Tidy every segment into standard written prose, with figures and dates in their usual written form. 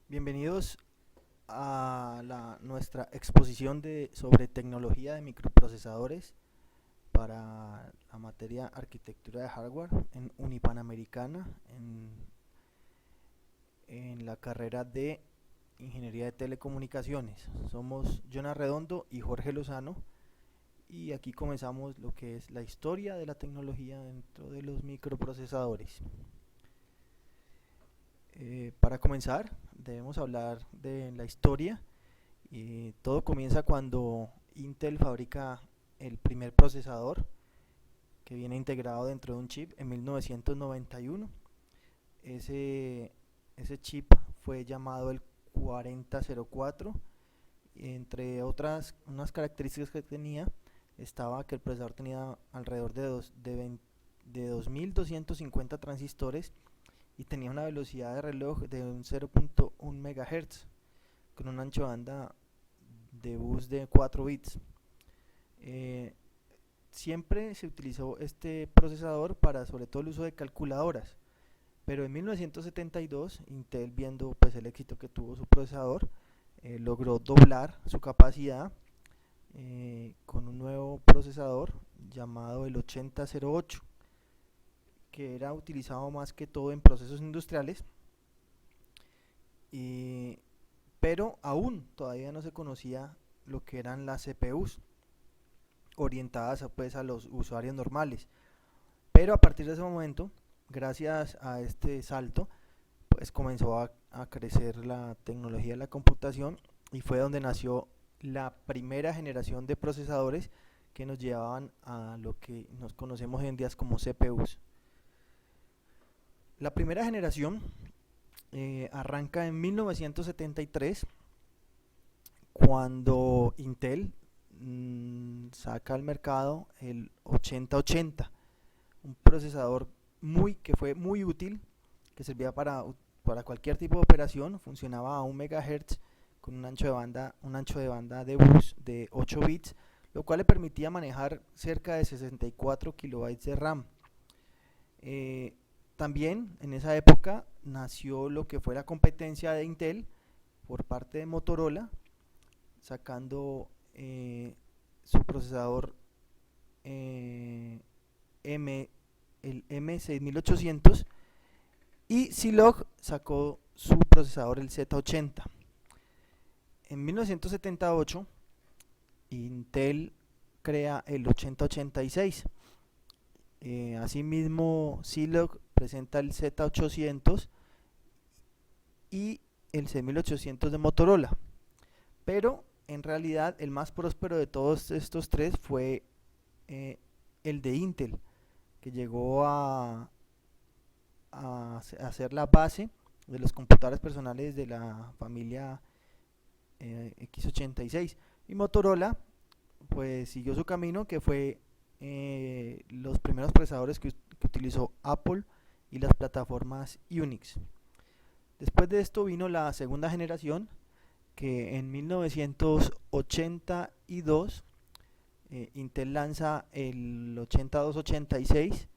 Bienvenidos a nuestra exposición sobre tecnología de microprocesadores para la materia arquitectura de hardware en Unipanamericana en la carrera de ingeniería de telecomunicaciones. Somos Jonah Redondo y Jorge Lozano y aquí comenzamos lo que es la historia de la tecnología dentro de los microprocesadores. Para comenzar, debemos hablar de la historia. Todo comienza cuando Intel fabrica el primer procesador que viene integrado dentro de un chip en 1991. Ese, ese chip fue llamado el 4004. Entre otras unas características que tenía estaba que el procesador tenía alrededor de 2250 transistores y tenía una velocidad de reloj de un 0.1 MHz con un ancho de banda de bus de 4 bits. Eh, Siempre se utilizó este procesador para sobre todo el uso de calculadoras, pero en 1972 Intel, viendo pues el éxito que tuvo su procesador, logró doblar su capacidad con un nuevo procesador llamado el 8008, que era utilizado más que todo en procesos industriales, y, pero aún todavía no se conocía lo que eran las CPUs orientadas pues a los usuarios normales. Pero a partir de ese momento, gracias a este salto, pues comenzó a crecer la tecnología de la computación y fue donde nació la primera generación de procesadores que nos llevaban a lo que nos conocemos hoy en día como CPUs. La primera generación arranca en 1973 cuando Intel saca al mercado el 8080, un procesador que fue muy útil, que servía para cualquier tipo de operación, funcionaba a 1 MHz con un ancho de banda de bus de 8 bits, lo cual le permitía manejar cerca de 64 kilobytes de RAM. También en esa época nació lo que fue la competencia de Intel por parte de Motorola, sacando su procesador M, el M6800, y Zilog sacó su procesador el Z80. En 1978 Intel crea el 8086. Asimismo Zilog presenta el Z800 y el 6800 de Motorola, pero en realidad el más próspero de todos estos tres fue el de Intel, que llegó a ser la base de los computadores personales de la familia x86, y Motorola pues siguió su camino, que fue los primeros procesadores que utilizó Apple y las plataformas Unix. Después de esto vino la segunda generación, que en 1982 Intel lanza el 8286,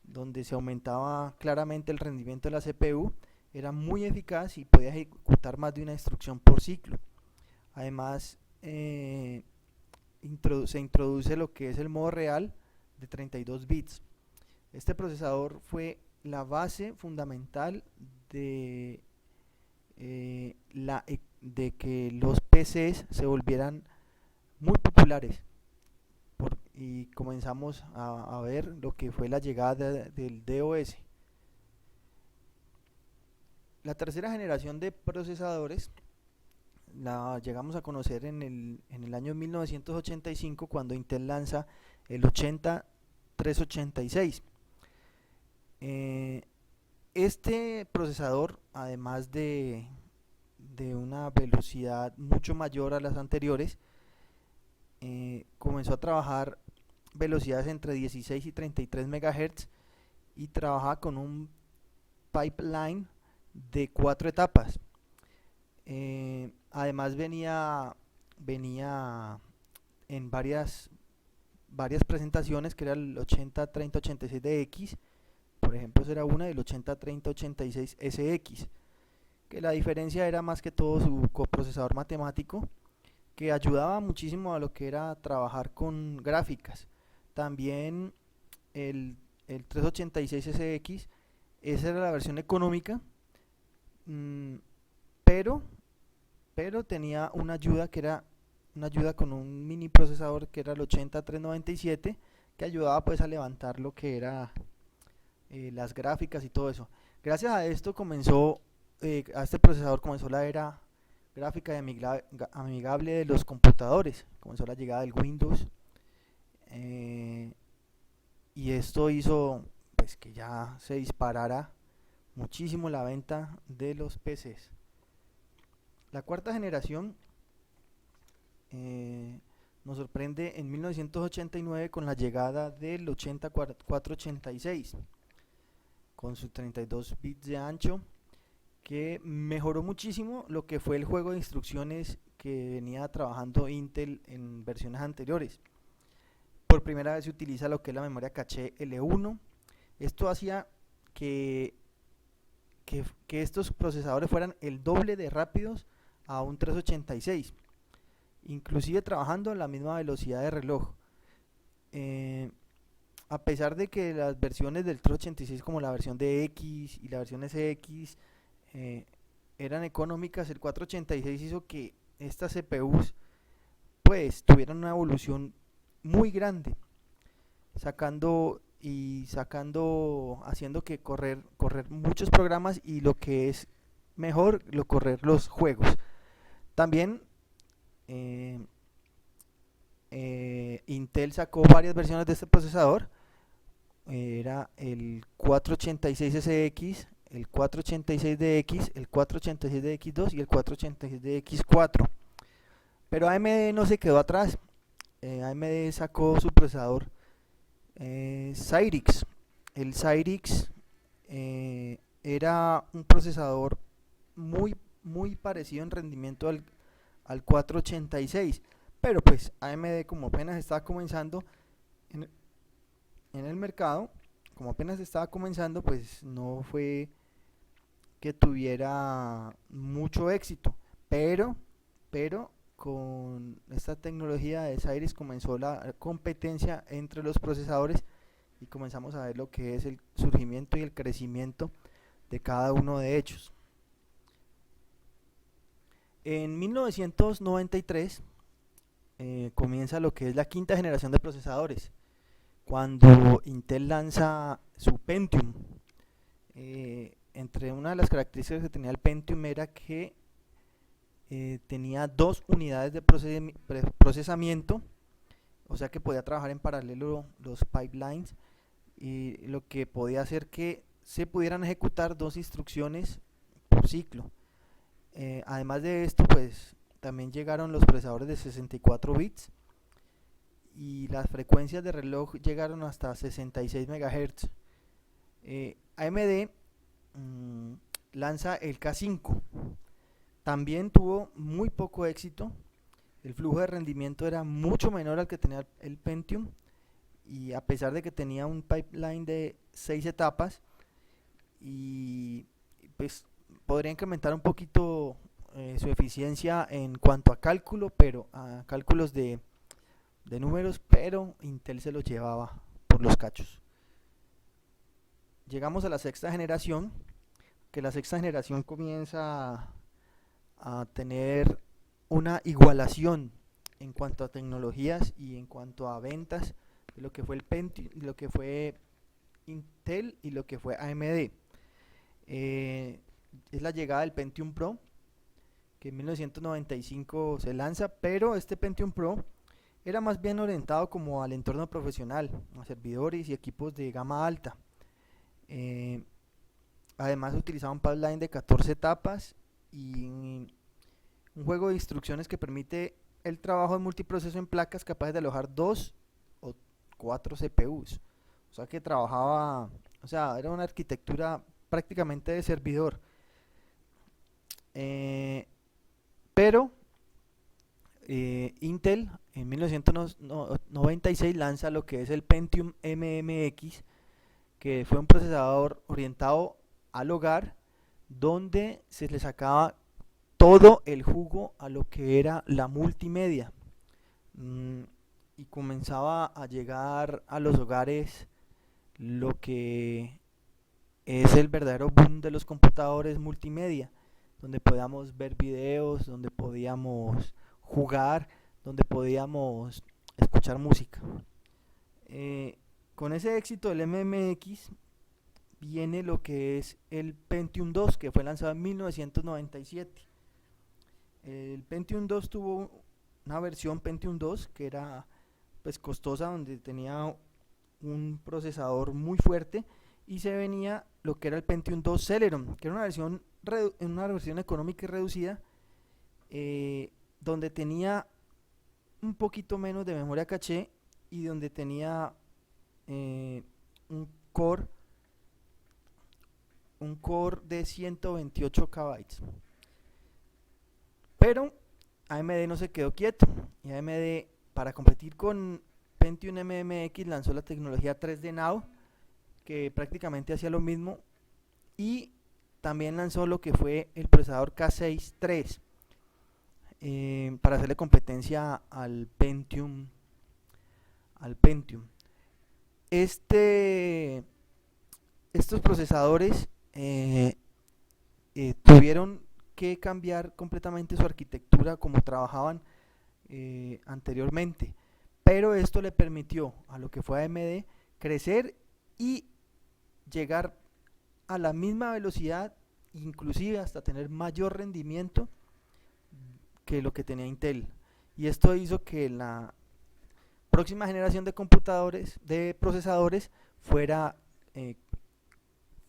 donde se aumentaba claramente el rendimiento de la CPU, era muy eficaz y podía ejecutar más de una instrucción por ciclo. Además, se introduce lo que es el modo real de 32 bits. Este procesador fue la base fundamental de que los PCs se volvieran muy populares y comenzamos a ver lo que fue la llegada del DOS. La tercera generación de procesadores la llegamos a conocer en el año 1985, cuando Intel lanza el 80386. Este procesador, además de una velocidad mucho mayor a las anteriores, comenzó a trabajar velocidades entre 16 y 33 MHz y trabajaba con un pipeline de 4 etapas. Además venía en varias presentaciones, que era el 803086DX, por ejemplo, esa era una, del 803086SX. que la diferencia era más que todo su coprocesador matemático, que ayudaba muchísimo a lo que era trabajar con gráficas. También el, el 386SX, esa era la versión económica, mm, pero, pero tenía una ayuda que era una ayuda con un mini procesador que era el 80397, que ayudaba pues a levantar lo que era las gráficas y todo eso. Gracias a esto a este procesador comenzó la era gráfica y amigable de los computadores, comenzó la llegada del Windows, eh, y esto hizo pues que ya se disparara muchísimo la venta de los PCs. La cuarta generación nos sorprende en 1989 con la llegada del 8486 con sus 32 bits de ancho, que mejoró muchísimo lo que fue el juego de instrucciones que venía trabajando Intel en versiones anteriores. Por primera vez se utiliza lo que es la memoria caché L1. Esto hacía que, que estos procesadores fueran el doble de rápidos a un 386, inclusive trabajando a la misma velocidad de reloj. A pesar de que las versiones del 386 como la versión de X y la versión SX eran económicas, el 486 hizo que estas CPUs pues tuvieran una evolución muy grande, haciendo que correr muchos programas, y lo que es mejor, correr los juegos. También Intel sacó varias versiones de este procesador. Era el 486SX, el 486DX, el 486DX2 y el 486DX4. Pero AMD no se quedó atrás. AMD sacó su procesador Cyrix. El Cyrix era un procesador muy parecido en rendimiento al 486, pero pues AMD, como apenas estaba comenzando en el mercado, pues no fue que tuviera mucho éxito, pero con esta tecnología de Cyrix comenzó la competencia entre los procesadores y comenzamos a ver lo que es el surgimiento y el crecimiento de cada uno de ellos. En 1993 comienza lo que es la quinta generación de procesadores, cuando Intel lanza su Pentium. Entre una de las características que tenía el Pentium era que tenía 2 unidades de procesamiento, o sea que podía trabajar en paralelo los pipelines, y lo que podía hacer que se pudieran ejecutar 2 instrucciones por ciclo. Además de esto, pues también llegaron los procesadores de 64 bits y las frecuencias de reloj llegaron hasta 66 MHz. AMD lanza el K5. También tuvo muy poco éxito. El flujo de rendimiento era mucho menor al que tenía el Pentium, y a pesar de que tenía un pipeline de 6 etapas, y pues podría incrementar un poquito su eficiencia en cuanto a cálculo, pero a cálculos de números, pero Intel se los llevaba por los cachos. Llegamos a la sexta generación, que la sexta generación comienza a tener una igualación en cuanto a tecnologías y en cuanto a ventas de lo que fue el Pentium, lo que fue Intel y lo que fue AMD. Es la llegada del Pentium Pro, que en 1995 se lanza, pero este Pentium Pro era más bien orientado como al entorno profesional, a servidores y equipos de gama alta. Además utilizaba un pipeline de 14 etapas y un juego de instrucciones que permite el trabajo de multiproceso en placas capaces de alojar 2 o 4 CPUs. O sea que era una arquitectura prácticamente de servidor. Pero Intel en 1996 lanza lo que es el Pentium MMX, que fue un procesador orientado al hogar, donde se le sacaba todo el jugo a lo que era la multimedia. Mm, y comenzaba a llegar a los hogares lo que es el verdadero boom de los computadores multimedia, donde podíamos ver videos, donde podíamos jugar, donde podíamos escuchar música. Eh, con ese éxito del MMX viene lo que es el Pentium 2, que fue lanzado en 1997. El Pentium 2 tuvo una versión Pentium 2 que era pues costosa, donde tenía un procesador muy fuerte, y se venía lo que era el Pentium 2 Celeron, que era una versión económica y reducida, donde tenía un poquito menos de memoria caché y donde tenía eh, un core un core de 128 KB. Pero AMD no se quedó quieto, y AMD, para competir con Pentium MMX, lanzó la tecnología 3D Now, que prácticamente hacía lo mismo, y también lanzó lo que fue el procesador K6 III, para hacerle competencia al Pentium. Este, estos procesadores tuvieron que cambiar completamente su arquitectura como trabajaban anteriormente, pero esto le permitió a lo que fue AMD crecer y llegar a la misma velocidad, inclusive hasta tener mayor rendimiento que lo que tenía Intel. Y esto hizo que la próxima generación de computadores, de procesadores, fuera, eh,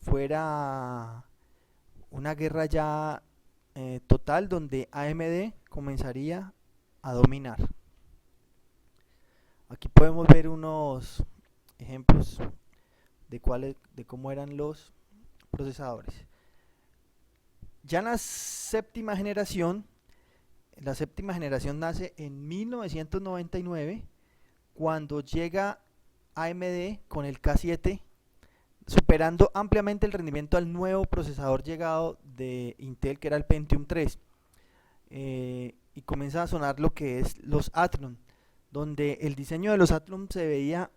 fuera una guerra ya total, donde AMD comenzaría a dominar. Aquí podemos ver unos ejemplos de cómo eran los procesadores. Ya en la séptima generación nace en 1999, cuando llega AMD con el K7, superando ampliamente el rendimiento al nuevo procesador llegado de Intel, que era el Pentium 3. Y comienza a sonar lo que es los Athlon, donde el diseño de los Athlon se veía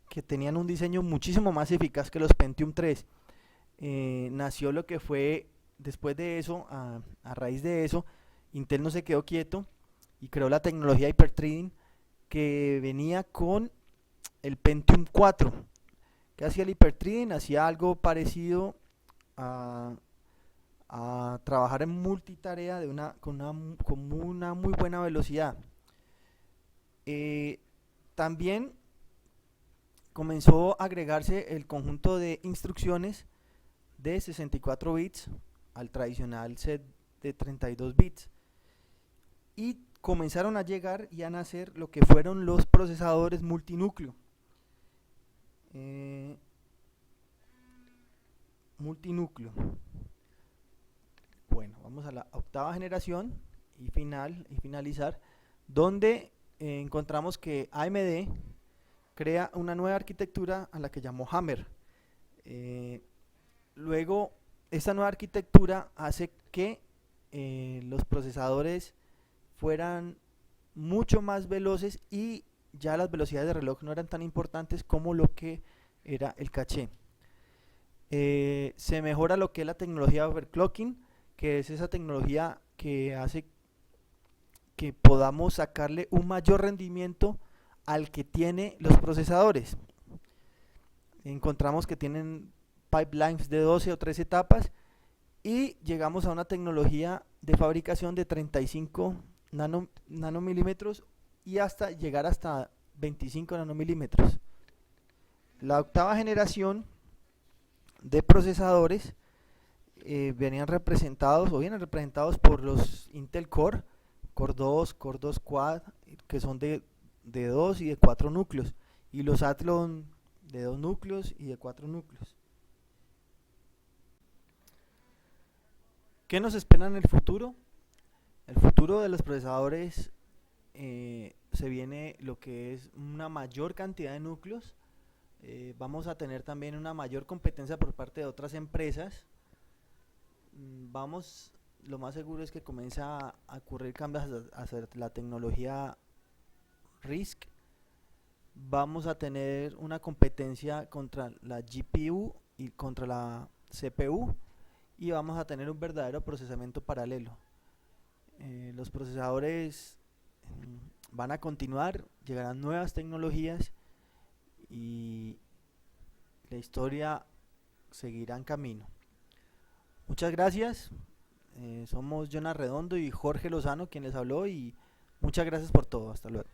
que tenían un diseño muchísimo más eficaz que los Pentium 3. Nació lo que fue después de eso, a raíz de eso, Intel no se quedó quieto y creó la tecnología Hyperthreading, que venía con el Pentium 4. ¿Qué hacía el Hyperthreading? Hacía algo parecido a, a trabajar en multitarea con una muy buena velocidad. También comenzó a agregarse el conjunto de instrucciones de 64 bits al tradicional set de 32 bits, y comenzaron a llegar y a nacer lo que fueron los procesadores multinúcleo. Multinúcleo. Bueno, vamos a la octava generación y finalizar, donde encontramos que AMD crea una nueva arquitectura a la que llamó Hammer. Luego, esta nueva arquitectura hace que los procesadores fueran mucho más veloces, y ya las velocidades de reloj no eran tan importantes como lo que era el caché. Se mejora lo que es la tecnología overclocking, que es esa tecnología que hace que podamos sacarle un mayor rendimiento al que tiene los procesadores. Encontramos que tienen pipelines de 12 o 13 etapas, y llegamos a una tecnología de fabricación de 35 nanomilímetros y hasta llegar hasta 25 nanomilímetros. La octava generación de procesadores vienen representados por los Intel Core 2, Core 2 Quad, que son de 2 y de 4 núcleos, y los Athlon de 2 núcleos y de 4 núcleos. ¿Qué nos espera en el futuro? El futuro de los procesadores, se viene lo que es una mayor cantidad de núcleos. Vamos a tener también una mayor competencia por parte de otras empresas. vamos, lo más seguro es que comience a ocurrir cambios hacia la tecnología RISC. Vamos a tener una competencia contra la GPU y contra la CPU, y vamos a tener un verdadero procesamiento paralelo. Los procesadores van a continuar, llegarán nuevas tecnologías y la historia seguirá en camino. Muchas gracias. Somos Jonas Redondo y Jorge Lozano quien les habló, y muchas gracias por todo. Hasta luego.